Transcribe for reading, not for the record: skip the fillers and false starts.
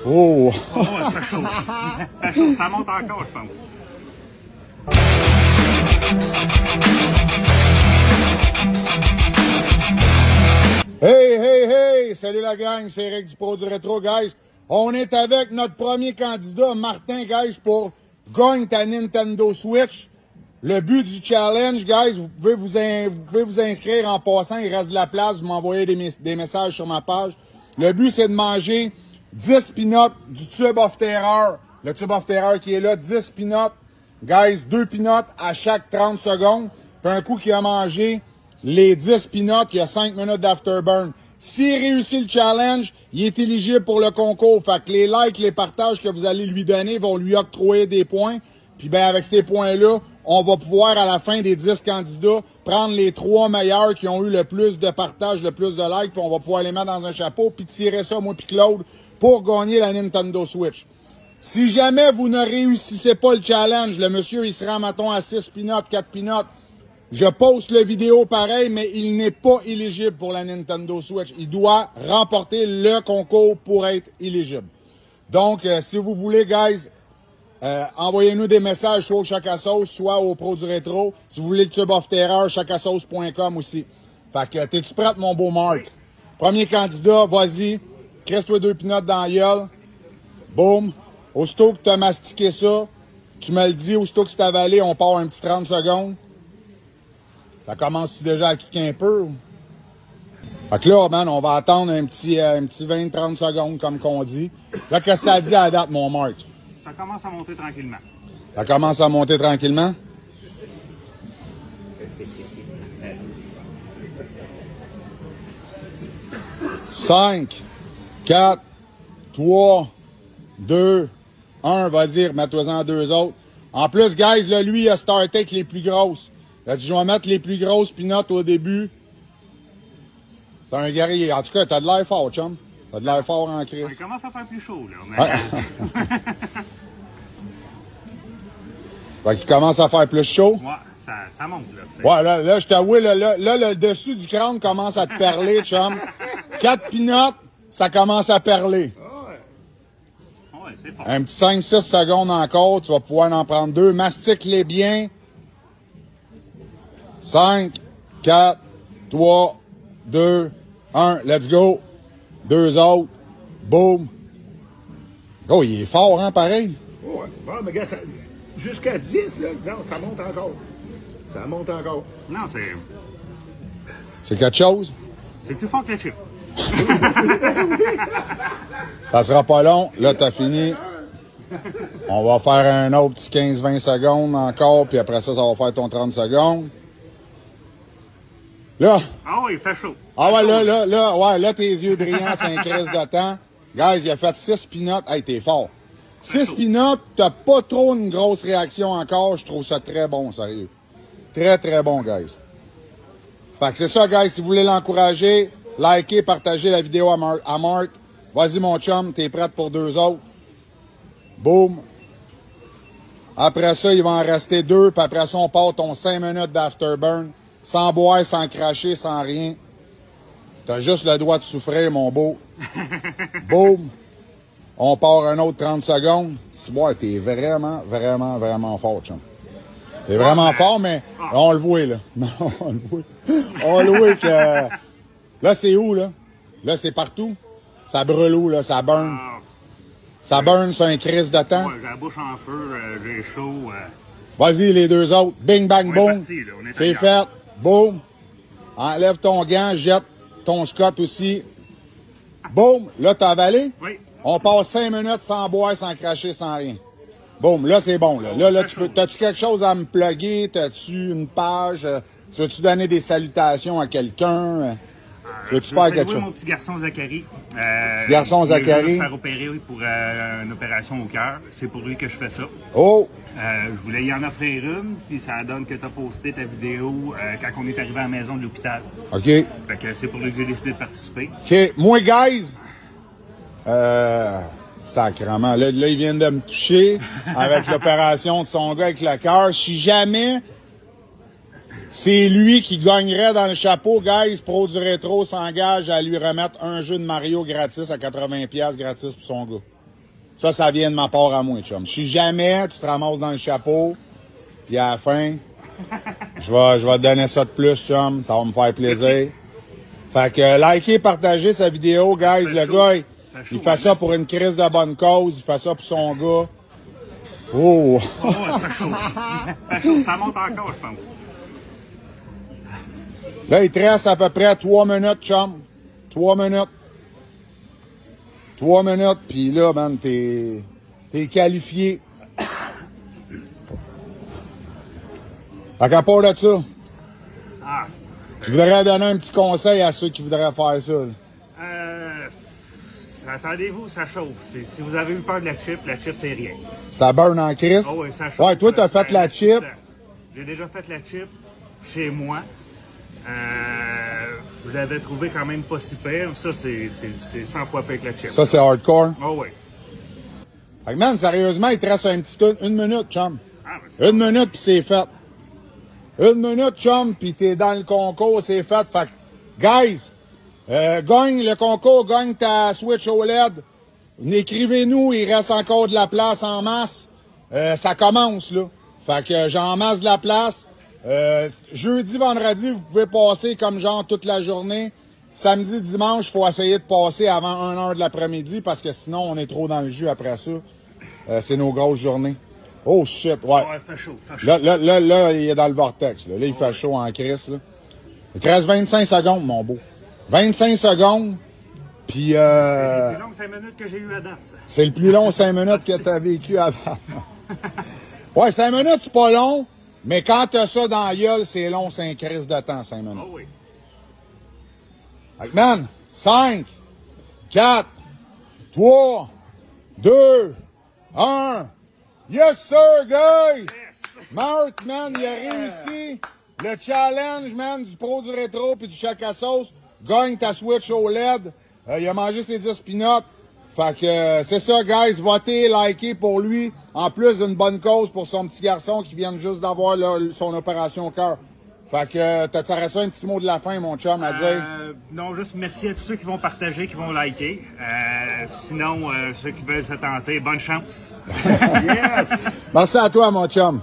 Oh! Oh, ça fait chaud. Ça fait chaud. Ça monte encore, je pense. Hey, hey, hey! Salut la gang, c'est Eric du Pro du Rétro, guys. On est avec notre premier candidat, Martin, guys, pour Gagne ta Nintendo Switch. Le but du challenge, guys, vous pouvez vous inscrire en passant, il reste de la place, vous m'envoyez des messages sur ma page. Le but, c'est de manger 10 peanuts du Tube of Terror. Le Tube of Terror qui est là, 10 peanuts. Guys, 2 peanuts à chaque 30 secondes. Puis un coup qui a mangé les 10 peanuts, il y a 5 minutes d'afterburn. S'il réussit le challenge, il est éligible pour le concours. Fait que les likes, les partages que vous allez lui donner vont lui octroyer des points. Puis ben avec ces points-là, on va pouvoir, à la fin des 10 candidats, prendre les 3 meilleurs qui ont eu le plus de partages, le plus de likes, puis on va pouvoir les mettre dans un chapeau, puis tirer ça, moi puis Claude, pour gagner la Nintendo Switch. Si jamais vous ne réussissez pas le challenge, le monsieur, il sera, mettons, à 6 peanuts, 4 peanuts. Je poste le vidéo pareil, mais il n'est pas éligible pour la Nintendo Switch. Il doit remporter le concours pour être éligible. Donc, si vous voulez, guys, envoyez-nous des messages soit au Chacasauce, soit au Pro du Rétro. Si vous voulez le Tube of Terror, chacasauce.com aussi. Fait que, t'es-tu prête, mon beau Marc? Premier candidat, vas-y. Crisse-toi 2 peanuts dans la gueule. Boum. Aussitôt que t'as mastiqué ça, tu me le dis. Aussitôt que c'est avalé, on part un petit 30 secondes. Ça commence déjà à kicker un peu? Fait que là, man, on va attendre un petit 20-30 secondes, comme qu'on dit. Là, qu'est-ce que ça dit à la date, mon Marc? Ça commence à monter tranquillement. Ça commence à monter tranquillement? Cinq, 4, 3, 2, 1. Vas-y, remets-toi-en 2 autres. En plus, guys, là, lui, il a starté avec les plus grosses. Il a dit, je vais mettre les plus grosses peanuts au début. C'est un guerrier. En tout cas, t'as de l'air fort, chum. T'as de l'air fort en crise. Il commence à faire plus chaud, là. Mais... Fait qu'il commence à faire plus chaud. Ouais, ça monte, là. Ouais, là, je t'avoue, là, le dessus du crâne commence à te perler, chum. 4 peanuts, ça commence à perler. Ouais, c'est fort. Un petit 5-6 secondes encore, tu vas pouvoir en prendre 2. Mastique-les bien. 5, 4, 3, 2, 1. Let's go. 2 autres. Boom. Oh, il est fort, hein, pareil? Ouais. Bon, mais gars, jusqu'à 10, là, non, ça monte encore. Ça monte encore. Non, C'est quelque chose? c'est plus fort que le chip. Ça sera pas long. Là, t'as fini. On va faire un autre petit 15-20 secondes encore, puis après ça, ça va faire ton 30 secondes. Là. Ah oui, il fait chaud. Ah ouais, là, tes yeux brillants, c'est un crise de temps. Guys, il a fait 6 peanuts. Hey, t'es fort. 6 peanuts, t'as pas trop une grosse réaction encore. Je trouve ça très bon, sérieux. Très, très bon, guys. Fait que c'est ça, guys. Si vous voulez l'encourager, likez, partagez la vidéo à Marc. Vas-y, mon chum, t'es prête pour 2 autres. Boum. Après ça, il va en rester 2, puis après ça, on part ton 5 minutes d'afterburn. Sans boire, sans cracher, sans rien. T'as juste le droit de souffrir, mon beau. Boum. On part un autre 30 secondes. Si moi, t'es vraiment, vraiment, vraiment fort, chum. T'es vraiment fort, mais on le voit, là. Non, on le voit. On le voit que... Là, c'est où, là? Là, c'est partout. Ça brûle où, là? Ça burn. Ça burn sur un crise de temps. Ouais, j'ai la bouche en feu, j'ai chaud. Vas-y, les 2 autres. Bing, bang, On est boom. parti, là, on est C'est ailleurs. fait. Boum. Enlève ton gant, jette ton Scott aussi. Boum. Là, t'as avalé? Oui. On passe 5 minutes sans boire, sans cracher, sans rien. Boum. Là, c'est bon. Là, t'as-tu quelque chose à me plugger? T'as-tu une page? Tu veux-tu donner des salutations à quelqu'un? Veux-tu faire quelque chose? Mon petit garçon Zachary. Petit garçon Zachary. Il veut se faire opérer pour une opération au cœur. C'est pour lui que je fais ça. Oh! Je voulais y en offrir une, puis ça donne que tu as posté ta vidéo quand on est arrivé à la maison de l'hôpital. OK. Fait que c'est pour lui que j'ai décidé de participer. OK. Moi, guys, sacrement. Là, il vient de me toucher avec l'opération de son gars avec le cœur. Si jamais c'est lui qui gagnerait dans le chapeau. Guys, Pro du Rétro s'engage à lui remettre un jeu de Mario gratis à 80$ gratis pour son gars. Ça vient de ma part à moi, chum. Si jamais tu te ramasses dans le chapeau, puis à la fin, je vais te donner ça de plus, chum. Ça va me faire plaisir. Fait que likez, partagez sa vidéo, guys. Le gars, il fait ça pour une crise de bonne cause. Il fait ça pour son gars. Oh! Oh, ça fait chaud. Ça fait chaud. Ça monte encore, je pense. Là, il te reste à peu près 3 minutes, chum. 3 minutes. 3 minutes, puis là, man, t'es qualifié. Fait qu'à part de ça, Ah, tu voudrais donner un petit conseil à ceux qui voudraient faire ça. Là. attendez-vous, ça chauffe. Si vous avez eu peur de la chip, c'est rien. Ça burn en crise. Oh, oui, ça chauffe. Ouais, toi, t'as fait la chip. J'ai déjà fait la chip chez moi. Je l'avais trouvé quand même pas si pire. Ça, c'est 100 fois pire que la chip. Ça, c'est hardcore. Oh oui. Fait que, man, sérieusement, il te reste une minute, chum. Ah, ben, Une minute, puis c'est fait. Une minute, chum, puis t'es dans le concours, c'est fait. Fait que, guys, gagne le concours, gagne ta Switch OLED. Écrivez-nous, il reste encore de la place en masse. Ça commence, là. Fait que j'en masse de la place. Jeudi, vendredi, vous pouvez passer comme genre toute la journée. Samedi, dimanche, il faut essayer de passer avant 1h de l'après-midi parce que sinon, on est trop dans le jus après ça. C'est nos grosses journées. Oh shit, ouais. ouais, fait chaud, fait chaud. Là, il est dans le vortex. Là, il fait chaud en crise. Là. Il te reste 25 secondes, mon beau. 25 secondes. Puis, C'est les plus longues 5 minutes que j'ai eu à date, ça. c'est le plus long 5 minutes que tu as vécu avant. Ouais, 5 minutes, c'est pas long. Mais quand t'as ça dans la gueule, c'est long, c'est un crise de temps, 5 minutes. Oh oui. Fait que, man, 5, 4, 3, 2, 1. Yes, sir, guys! Yes. Marc, man, il a réussi le challenge, man, du Pro du Rétro puis du Chac à sauce. Gagne ta Switch OLED. Il a mangé ses 10 peanuts. Fait que c'est ça, guys. Votez, likez pour lui. En plus d'une bonne cause pour son petit garçon qui vient juste d'avoir son opération au cœur. Fait que t'arrêtes ça un petit mot de la fin, mon chum, à dire? Non, juste merci à tous ceux qui vont partager, qui vont liker. Sinon, ceux qui veulent se tenter, bonne chance. Yes! Merci à toi, mon chum.